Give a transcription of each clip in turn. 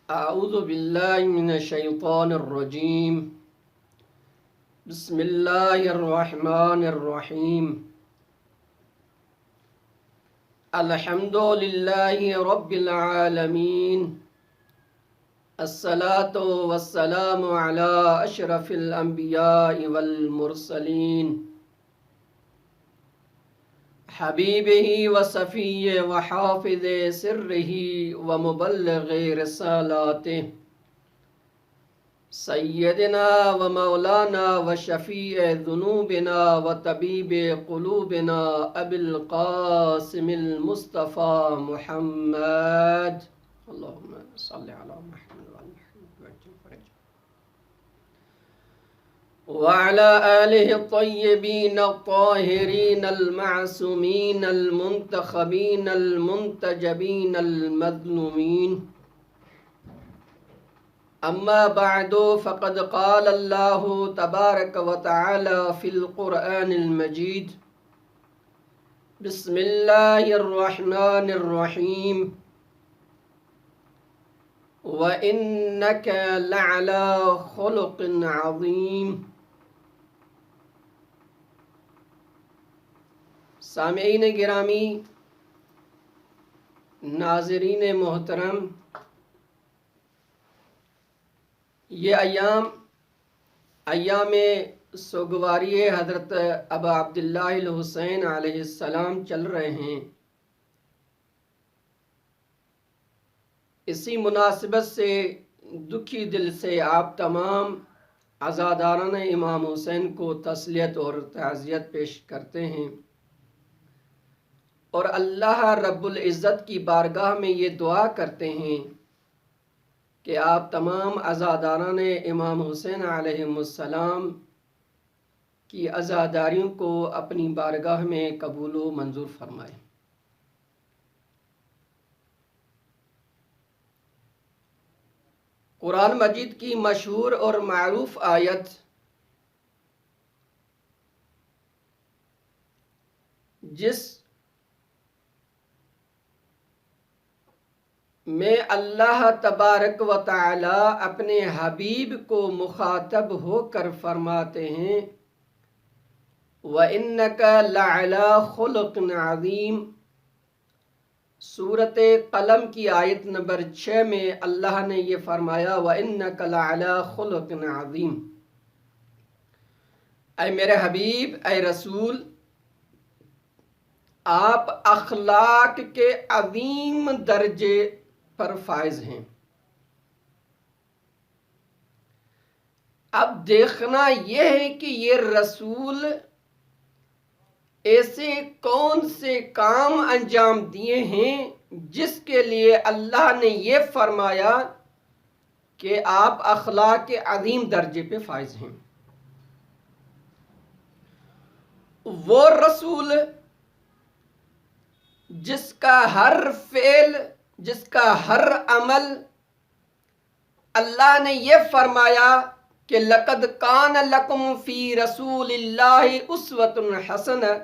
اعوذ باللہ من الشیطان الرجیم بسم اللہ الرحمن الرحیم الحمد للہ رب العالمین الصلاة والسلام علی اشرف الانبیاء والمرسلین حبیبہ وصفیہ وحافظ سرہ ومبلغ رسالاتہ سیدنا ومولانا وشفیع ذنوبنا وطبیب قلوبنا ابی القاسم المصطفى محمد اللہم صلی علی محمد وعلى آله الطيبين الطاهرين المعصومين المنتخبين المنتجبين المظلومين أما بعد فقد قال الله تبارك وتعالى في القرآن المجيد بسم الله الرحمن الرحيم وإنك لعلى خلق عظيم سامعین گرامی، ناظرین محترم، یہ ایام سوگواری حضرت ابا عبداللہ الحسین علیہ السلام چل رہے ہیں۔ اسی مناسبت سے دکھی دل سے آپ تمام عزاداران امام حسین کو تسلیت اور تعزیت پیش کرتے ہیں، اور اللہ رب العزت کی بارگاہ میں یہ دعا کرتے ہیں کہ آپ تمام عزاداران امام حسین علیہ السلام کی عزاداریوں کو اپنی بارگاہ میں قبول و منظور فرمائے۔ قرآن مجید کی مشہور اور معروف آیت جس میں اللہ تبارک و تعالی اپنے حبیب کو مخاطب ہو کر فرماتے ہیں وَإِنَّكَ لَعَلَى خُلُقٍ عَظِيمٍ، سورۃ قلم کی آیت نمبر 6 میں اللہ نے یہ فرمایا وَإِنَّكَ لَعَلَى خُلُقٍ عَظِيمٍ، اے میرے حبیب، اے رسول، آپ اخلاق کے عظیم درجے پر فائز ہیں۔ اب دیکھنا یہ ہے کہ یہ رسول ایسے کون سے کام انجام دیے ہیں جس کے لیے اللہ نے یہ فرمایا کہ آپ اخلاق کے عظیم درجے پہ فائز ہیں۔ وہ رسول جس کا ہر فعل، جس کا ہر عمل اللہ نے یہ فرمایا کہ لَقَدْ كَانَ لَكُمْ فِي رَسُولِ اللَّهِ أُسْوَةٌ حَسَنَةٌ،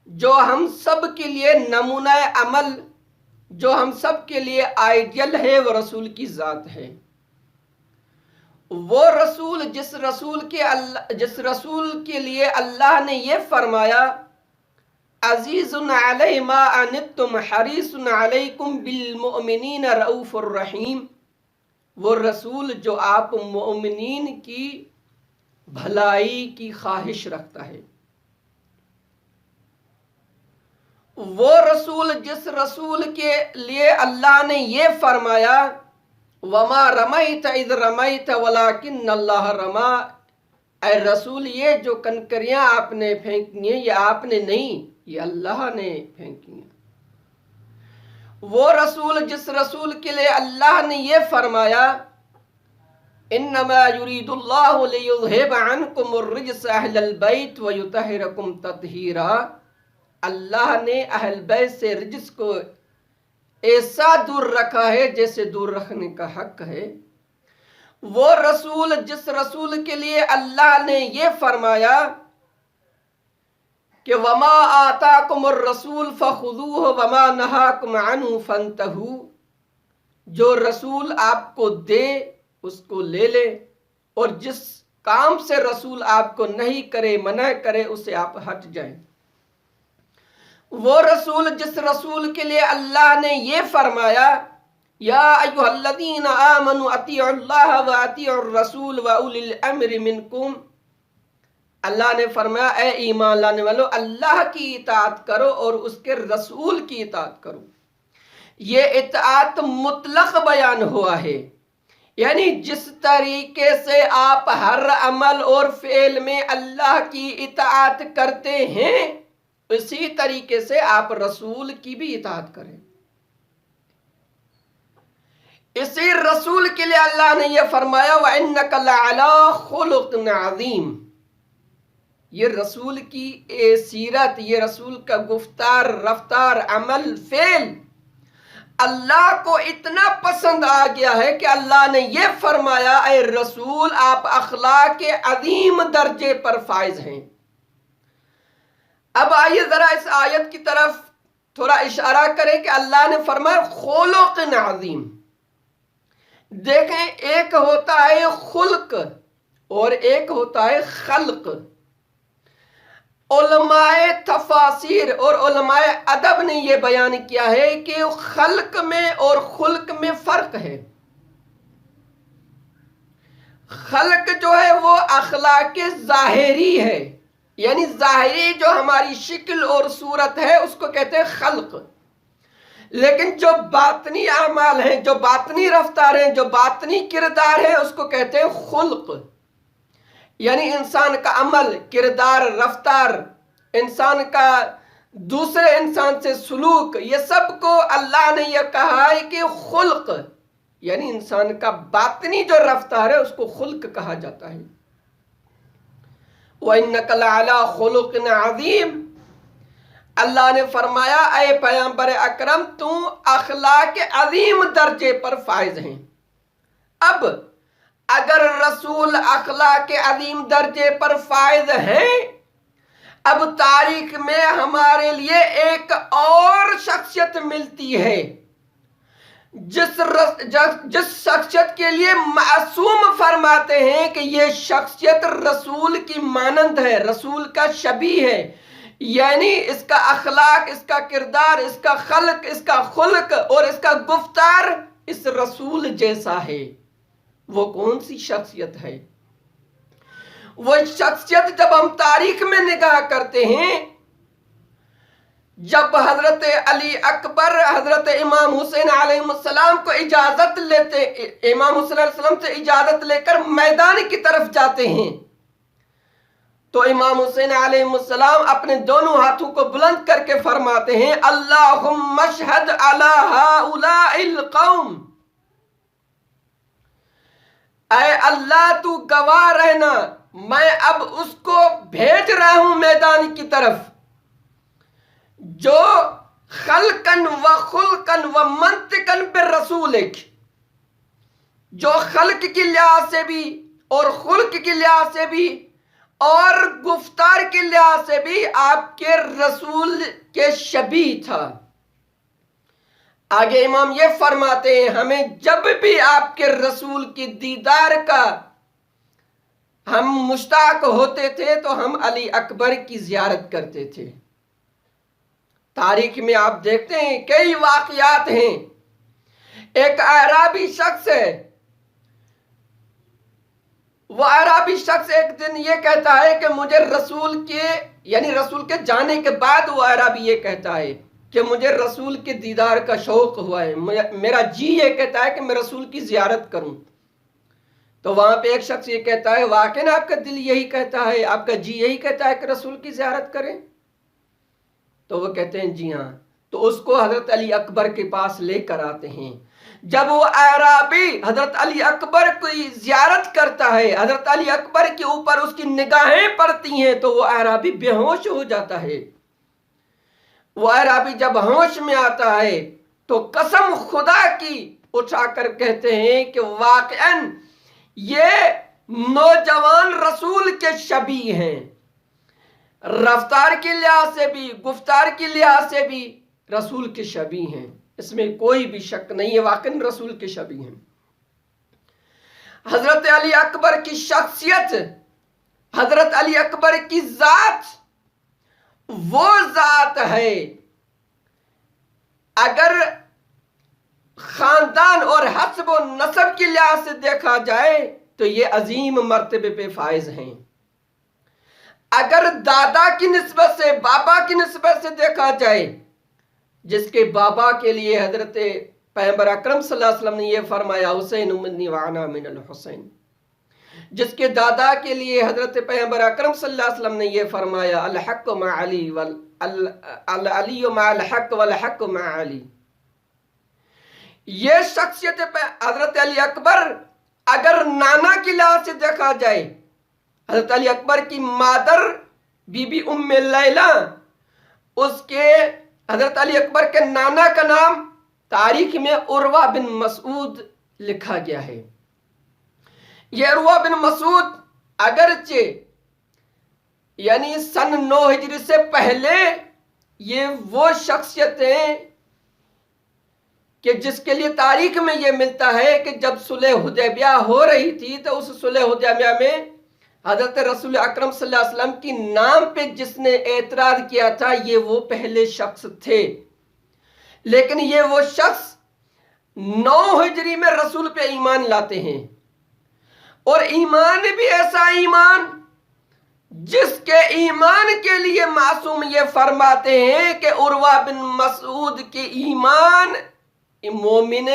جو ہم سب کے لیے نمونہ عمل، جو ہم سب کے لیے آئیڈیل ہے، وہ رسول کی ذات ہے۔ وہ رسول جس رسول کے لیے اللہ نے یہ فرمایا عزیز علیہ ما عنتم حریص علیکم بالمؤمنین رؤوف الرحیم، وہ رسول جو آپ مؤمنین کی بھلائی کی خواہش رکھتا ہے۔ وہ رسول جس رسول کے لیے اللہ نے یہ فرمایا وما رمیت اذ رمیت ولکن اللہ رما، اے رسول یہ جو کنکریاں آپ نے پھینکی ہیں یہ آپ نے نہیں، یہ اللہ نے پھینکی ہیں۔ وہ رسول جس رسول کے لیے اللہ نے یہ فرمایا انما یرید اللہ لیذھب عنکم الرجس اہل البیت ویطہرکم تطہیرا، اللہ نے اہل بیت سے رجس کو ایسا دور رکھا ہے جیسے دور رکھنے کا حق ہے۔ وہ رسول جس رسول کے لیے اللہ نے یہ فرمایا کہ وما آتاکم الرسول فخذوہ وما نہاکم عنہ فانتہو، جو رسول آپ کو دے اس کو لے لے، اور جس کام سے رسول آپ کو نہیں کرے، منع کرے، اسے آپ ہٹ جائیں۔ وہ رسول جس رسول کے لیے اللہ نے یہ فرمایا یا ایھا الذین آمنوا اطیعوا اللہ واطیعوا الرسول واولی الامر منکم، اللہ نے فرمایا اے ایمان لانے والو اللہ کی اطاعت کرو اور اس کے رسول کی اطاعت کرو۔ یہ اطاعت مطلق بیان ہوا ہے، یعنی جس طریقے سے آپ ہر عمل اور فعل میں اللہ کی اطاعت کرتے ہیں اسی طریقے سے آپ رسول کی بھی اطاعت کریں۔ اسی رسول کے لیے اللہ نے یہ فرمایا وَإِنَّكَ لَعَلَىٰ خُلُقٍ عَظِيمٍ۔ یہ رسول کی سیرت، یہ رسول کا گفتار، رفتار، عمل، فعل اللہ کو اتنا پسند آ گیا ہے کہ اللہ نے یہ فرمایا اے رسول آپ اخلاق عظیم درجے پر فائز ہیں۔ اب آئیے ذرا اس آیت کی طرف تھوڑا اشارہ کریں کہ اللہ نے فرمایا خلق عظیم۔ دیکھیں ایک ہوتا ہے خلق اور ایک ہوتا ہے خلق۔ علماء تفاسیر اور علماء ادب نے یہ بیان کیا ہے کہ خلق میں اور خلق میں فرق ہے۔ خلق جو ہے وہ اخلاق ظاہری ہے، یعنی ظاہری جو ہماری شکل اور صورت ہے اس کو کہتے ہیں خلق، لیکن جو باطنی اعمال ہیں، جو باطنی رفتار ہیں، جو باطنی کردار ہیں اس کو کہتے ہیں خلق، یعنی انسان کا عمل، کردار، رفتار، انسان کا دوسرے انسان سے سلوک، یہ سب کو اللہ نے یہ کہا ہے کہ خلق، یعنی انسان کا باطنی جو رفتار ہے اس کو خلق کہا جاتا ہے۔ وَإِنَّكَ لَعَلَىٰ خُلُقٍ عَظِيمٍ، اللہ نے فرمایا اے پیغمبر اکرم تم اخلاق عظیم درجے پر فائز ہیں۔ اب اگر رسول اخلاق عظیم درجے پر فائز ہیں، اب تاریخ میں ہمارے لیے ایک اور شخصیت ملتی ہے جس شخصیت کے لیے معصوم فرماتے ہیں کہ یہ شخصیت رسول کی مانند ہے، رسول کا شبیہ ہے، یعنی اس کا اخلاق، اس کا کردار، اس کا خلق، اس کا خلق اور اس کا گفتار اس رسول جیسا ہے۔ وہ کون سی شخصیت ہے؟ وہ شخصیت جب ہم تاریخ میں نگاہ کرتے ہیں، جب حضرت علی اکبر حضرت امام حسین علیہ السلام کو اجازت لیتے، امام حسین علیہ السلام سے اجازت لے کر میدان کی طرف جاتے ہیں تو امام حسین علیہ السلام اپنے دونوں ہاتھوں کو بلند کر کے فرماتے ہیں اللہم اشہد علی ہؤلاء القوم، اے اللہ تو گواہ رہنا میں اب اس کو بھیج رہا ہوں میدان کی طرف جو خلقن و خلقن و منطقن بالرسولک، جو خلق کی لحاظ سے بھی اور خلق کی لحاظ سے بھی اور گفتار کے لحاظ سے بھی آپ کے رسول کے شبیہ تھا۔ آگے امام یہ فرماتے ہیں ہمیں جب بھی آپ کے رسول کی دیدار کا ہم مشتاق ہوتے تھے تو ہم علی اکبر کی زیارت کرتے تھے۔ تاریخ میں آپ دیکھتے ہیں کئی واقعات ہیں۔ ایک اعرابی شخص ہے، وہ اعرابی شخص ایک دن یہ کہتا ہے کہ مجھے رسول کے یعنی رسول کے جانے کے بعد وہ اعرابی یہ کہتا ہے کہ مجھے رسول کے دیدار کا شوق ہوا ہے، میرا جی یہ کہتا ہے کہ میں رسول کی زیارت کروں۔ تو وہاں پہ ایک شخص یہ کہتا ہے واقعی آپ کا دل یہی کہتا ہے، آپ کا جی یہی کہتا ہے کہ رسول کی زیارت کریں؟ تو وہ کہتے ہیں جی ہاں۔ تو اس کو حضرت علی اکبر کے پاس لے کر آتے ہیں۔ جب وہ اعرابی حضرت علی اکبر کی زیارت کرتا ہے، حضرت علی اکبر کے اوپر اس کی نگاہیں پڑتی ہیں تو وہ اعرابی بے ہوش ہو جاتا ہے۔ وہ اعرابی جب ہوش میں آتا ہے تو قسم خدا کی اٹھا کر کہتے ہیں کہ واقعاً یہ نوجوان رسول کے شبیہ ہیں، رفتار کے لحاظ سے بھی، گفتار کے لحاظ سے بھی رسول کے شبیہ ہیں۔ اس میں کوئی بھی شک نہیں ہے، واقعی رسول کے شبیہ ہیں۔ حضرت علی اکبر کی شخصیت، حضرت علی اکبر کی ذات وہ ذات ہے، اگر خاندان اور حسب و نسب کی لحاظ سے دیکھا جائے تو یہ عظیم مرتبے پہ فائز ہیں۔ اگر دادا کی نسبت سے، بابا کی نسبت سے دیکھا جائے، جس کے بابا کے لیے حضرت پیغمبر اکرم صلی اللہ علیہ وسلم نے یہ فرمایا حسین منی وانا من الحسین، جس کے دادا کے لیے حضرت پیغمبر اکرم صلی اللہ علیہ وسلم نے یہ فرمایا الحق مع علی علی مع الحق والحق مع علی، یہ شخصیت حضرت علی اکبر اگر نانا کی لحاظ سے دیکھا جائے، حضرت علی اکبر کی مادر بی بی ام لیلہ، اس کے حضرت علی اکبر کے نانا کا نام تاریخ میں عروہ بن مسعود لکھا گیا ہے۔ یہ عروہ بن مسعود اگرچہ یعنی سن 9 ہجری سے پہلے یہ وہ شخصیت ہیں کہ جس کے لیے تاریخ میں یہ ملتا ہے کہ جب صلح حدیبیہ ہو رہی تھی تو اس صلح حدیبیہ میں حضرت رسول اکرم صلی اللہ علیہ وسلم کی نام پہ جس نے اعتراض کیا تھا یہ وہ پہلے شخص تھے، لیکن یہ وہ شخص 9 ہجری میں رسول پہ ایمان لاتے ہیں، اور ایمان بھی ایسا ایمان جس کے ایمان کے لیے معصوم یہ فرماتے ہیں کہ عروہ بن مسعود کے ایمان مومن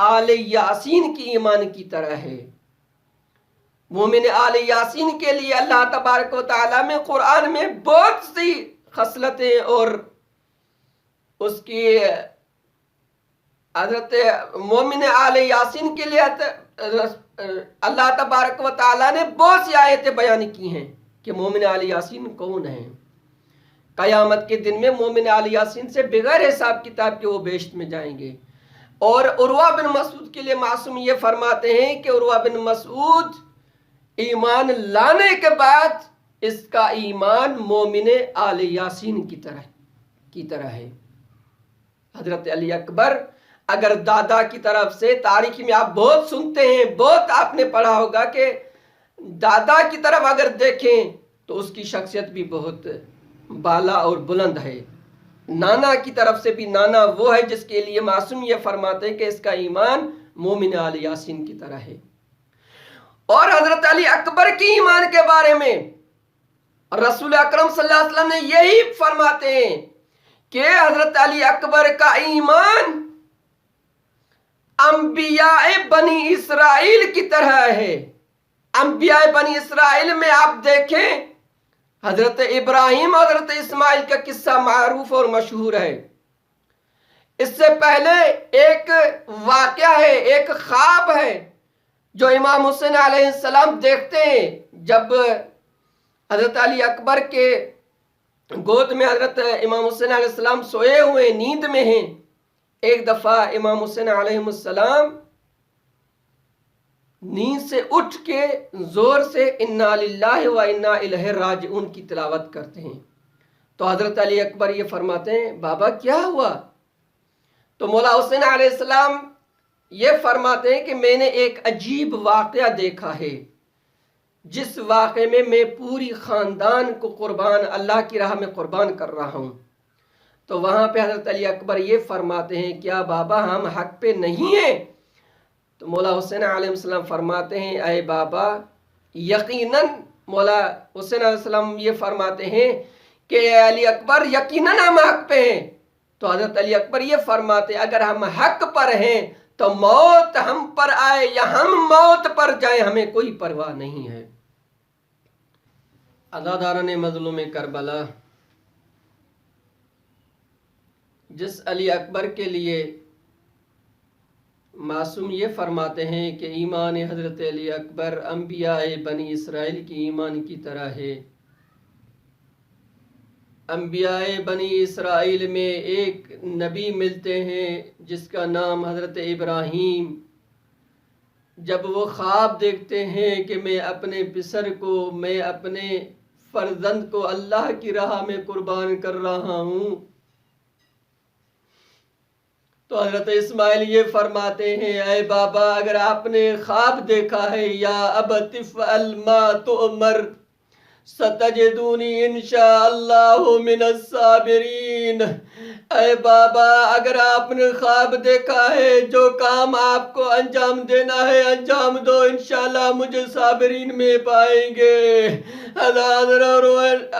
آل یاسین کی ایمان کی طرح ہے۔ مومن آل یاسین کے لیے اللہ تبارک و تعالیٰ میں قرآن میں بہت سی خصلتیں اور اس کی حضرت مومن آل یاسین کے لیے اللہ تبارک و تعالیٰ نے بہت سی آیتیں بیان کی ہیں کہ مومن آل یاسین کون ہیں۔ قیامت کے دن میں مومن آل یاسین سے بغیر حساب کتاب کے وہ بہشت میں جائیں گے، اور عروہ بن مسعود کے لیے معصوم یہ فرماتے ہیں کہ عروہ بن مسعود ایمان لانے کے بعد اس کا ایمان مومن آل یاسین کی طرح ہے۔ حضرت علی اکبر اگر دادا کی طرف سے، تاریخ میں آپ بہت سنتے ہیں، بہت آپ نے پڑھا ہوگا کہ دادا کی طرف اگر دیکھیں تو اس کی شخصیت بھی بہت بالا اور بلند ہے۔ نانا کی طرف سے بھی نانا وہ ہے جس کے لیے معصوم یہ فرماتے ہیں کہ اس کا ایمان مومن آل یاسین کی طرح ہے۔ اور حضرت علی اکبر کی ایمان کے بارے میں رسول اکرم صلی اللہ علیہ وسلم نے یہی فرماتے ہیں کہ حضرت علی اکبر کا ایمان انبیاء بنی اسرائیل کی طرح ہے۔ انبیاء بنی اسرائیل میں آپ دیکھیں حضرت ابراہیم اور حضرت اسماعیل کا قصہ معروف اور مشہور ہے۔ اس سے پہلے ایک واقعہ ہے، ایک خواب ہے جو امام حسین علیہ السلام دیکھتے ہیں جب حضرت علی اکبر کے گود میں حضرت امام حسین علیہ السلام سوئے ہوئے نیند میں ہیں۔ ایک دفعہ امام حسین علیہ السلام نیند سے اٹھ کے زور سے انا للہ و انا الیہ راجعون کی تلاوت کرتے ہیں، تو حضرت علی اکبر یہ فرماتے ہیں بابا کیا ہوا؟ تو مولا حسین علیہ السلام یہ فرماتے ہیں کہ میں نے ایک عجیب واقعہ دیکھا ہے جس واقعے میں میں پوری خاندان کو قربان، اللہ کی راہ میں قربان کر رہا ہوں۔ تو وہاں پہ حضرت علی اکبر یہ فرماتے ہیں کیا بابا ہم حق پہ نہیں ہیں؟ تو مولا حسین علیہ السلام فرماتے ہیں اے بابا یقیناً، مولا حسین علیہ السلام یہ فرماتے ہیں کہ اے علی اکبر یقیناً ہم حق پہ ہیں۔ تو حضرت علی اکبر یہ فرماتے ہیں اگر ہم حق پر ہیں تو موت ہم پر آئے یا ہم موت پر جائیں ہمیں کوئی پرواہ نہیں ہے۔ عزاداران مظلوم کربلا، جس علی اکبر کے لیے معصوم یہ فرماتے ہیں کہ ایمان حضرت علی اکبر انبیاء بنی اسرائیل کی ایمان کی طرح ہے۔ انبیاء بنی اسرائیل میں ایک نبی ملتے ہیں جس کا نام حضرت ابراہیم، جب وہ خواب دیکھتے ہیں کہ میں اپنے پسر کو، میں اپنے فرزند کو اللہ کی راہ میں قربان کر رہا ہوں، تو حضرت اسماعیل یہ فرماتے ہیں اے بابا اگر آپ نے خواب دیکھا ہے یا ابت افعل ما تؤمر ستجدونی انشاءاللہ من الصابرین، اے بابا اگر آپ نے خواب دیکھا ہے جو کام آپ کو انجام دینا ہے انجام دو، انشاءاللہ مجھے صابرین میں پائیں گے۔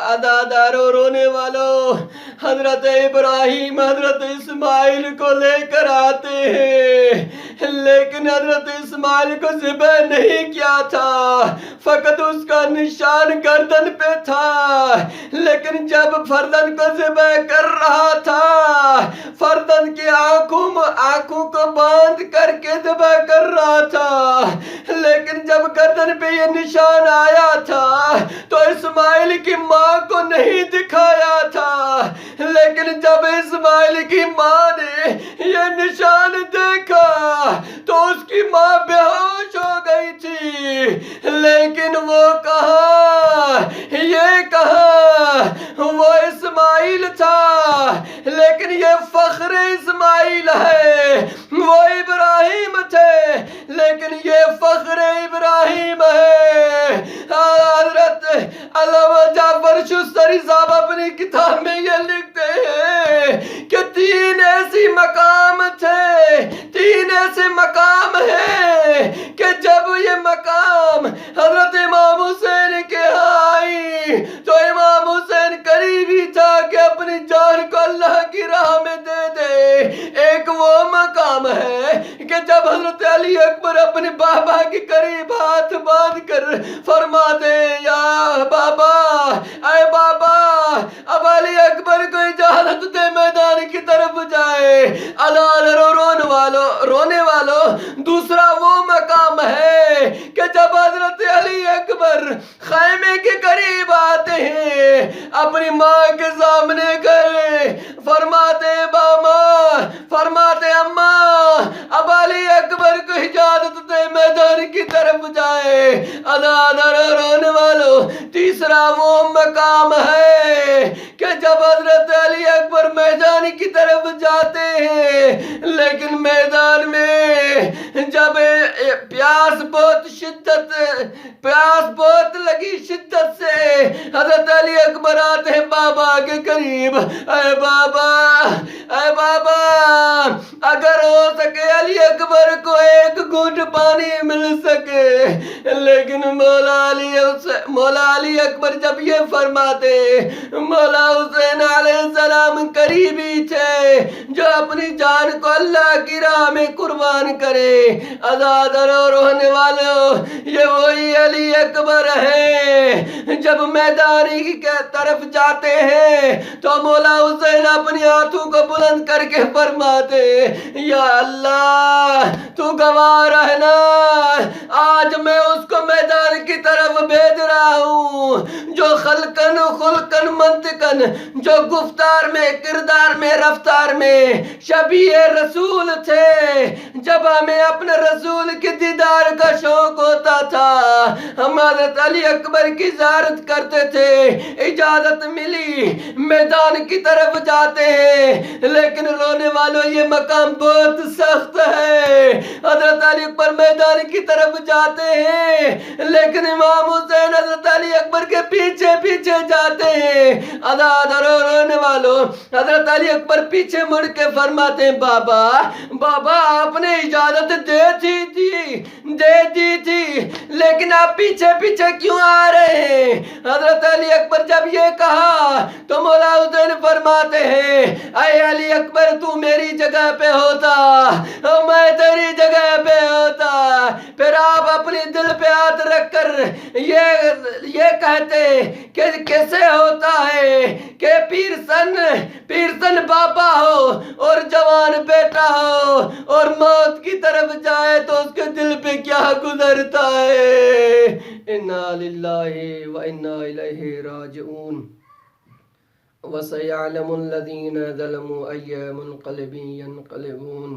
ادادارو رونے والوں، حضرت ابراہیم حضرت اسماعیل کو لے کر آتے ہیں، لیکن حضرت اسماعیل کو ذبح نہیں کیا تھا، فقط اس کا نشان گردن پہ تھا، لیکن جب فرزند کو ذبح کر رہا تھا، فرزند کی آنکھوں کو باندھ کر کے ذبح کر رہا تھا، لیکن جب گردن پہ یہ نشان آیا تھا تو اسماعیل کی ماں کو نہیں دکھایا تھا، لیکن جب اسماعیل کی ماں نے یہ نشان دیکھا تو اس کی ماں بے ہوش ہو گئی تھی، لیکن وہ وہ اسماعیل تھا، لیکن یہ فخر اسماعیل ہے، وہ ابراہیم تھے لیکن یہ فخر ابراہیم ہے۔ حضرت علامہ جعفر شستری صاحب اپنی کتاب میں یہ لکھتے ہیں کہ تین ایسے مقام ہیں کہ جب یہ مقام حضرت امام حسین کے آئی تو امام حسین قریب ہی تھا کہ اپنی جان کو اللہ کی راہ میں دے دے۔ ایک وہ مقام ہے کہ جب حضرت علی اکبر اپنے بابا کے قریب ہاتھ باندھ کر فرماتے یا بابا، اے بابا اب علی اکبر کو اجازت دے میدان کی طرف جائے۔ رونے والوں، دوسرا وہ مقام ہے کہ جب حضرت علی اکبر خیمے کے قریب آتے ہیں، اپنی ماں کے سامنے گئے، فرماتے اماں اب علی اکبر کو اجازت دے میدان کی طرف جائے۔ رونے والوں، تیسرا وہ مقام ہے کہ جب حضرت علی اکبر میدان کی طرف جاتے ہیں، لیکن میدان میں جب پیاس بہت لگی شدت سے، حضرت علی اکبر آتے ہیں بابا کے قریب، اے بابا اگر ہو سکے علی اکبر کو ایک گھونٹ پانی مل سکے، لیکن مولا علی اکبر جب یہ فرماتے، مولا حسین علیہ السلام قریبی تھے جو اپنی جان کو اللہ کی راہ میں قربان کرے۔ رونے والوں، یہ وہی علی اکبر ہے جب میدانی کی طرف جاتے ہیں تو مولا حسین اپنی ہاتھوں کو بلند کر کے فرماتے یا اللہ تو گواہ رہنا، آج میں اس کو میدان کی طرف بھیج رہا ہوں جو خلقن خلقن منطقن، جو گفتار میں کردار میں رفتار میں شبیہ رسول تھے۔ جب ہمیں اپنے رسول کے دیدار کا شوق ہوتا تھا ہم حضرت علی اکبر کی زیارت کرتے تھے، اجازت ملی میدان کی طرف جاتے ہیں، لیکن رونے والوں یہ مقام بہت سخت ہے۔ حضرت علی اکبر میدان کی طرف جاتے ہیں، لیکن امام حسین حضرت علی اکبر کے پیچھے پیچھے جاتے ہیں۔ رونے والوں، حضرت علی اکبر پیچھے مڑ کے فرماتے ہیں بابا آپ نے اجازت دے دی تھی لیکن آپ پیچھے پیچھے کیوں آ رہے ہیں؟ حضرت علی اکبر جب یہ کہا تو مولا حسین فرماتے ہیں اے علی اکبر تو میری جگہ پہ ہوتا، میں تیری جگہ پہ ہوتا، پھر آپ اپنی دل پہ ہاتھ رکھ کر یہ کہتے کہ کیسے ہوتا ہے کہ پیرسن بابا ہو اور جوان بیٹا ہو اور موت کی طرف جائے تو اس کے دل پہ کیا گزرتا ہے۔ انا للہ و انا الیہ راجعون۔ وَسَيَعْلَمُ الَّذِينَ ظَلَمُوا أَيَّ مُنْقَلِبٍ يَنْقَلِبُونَ۔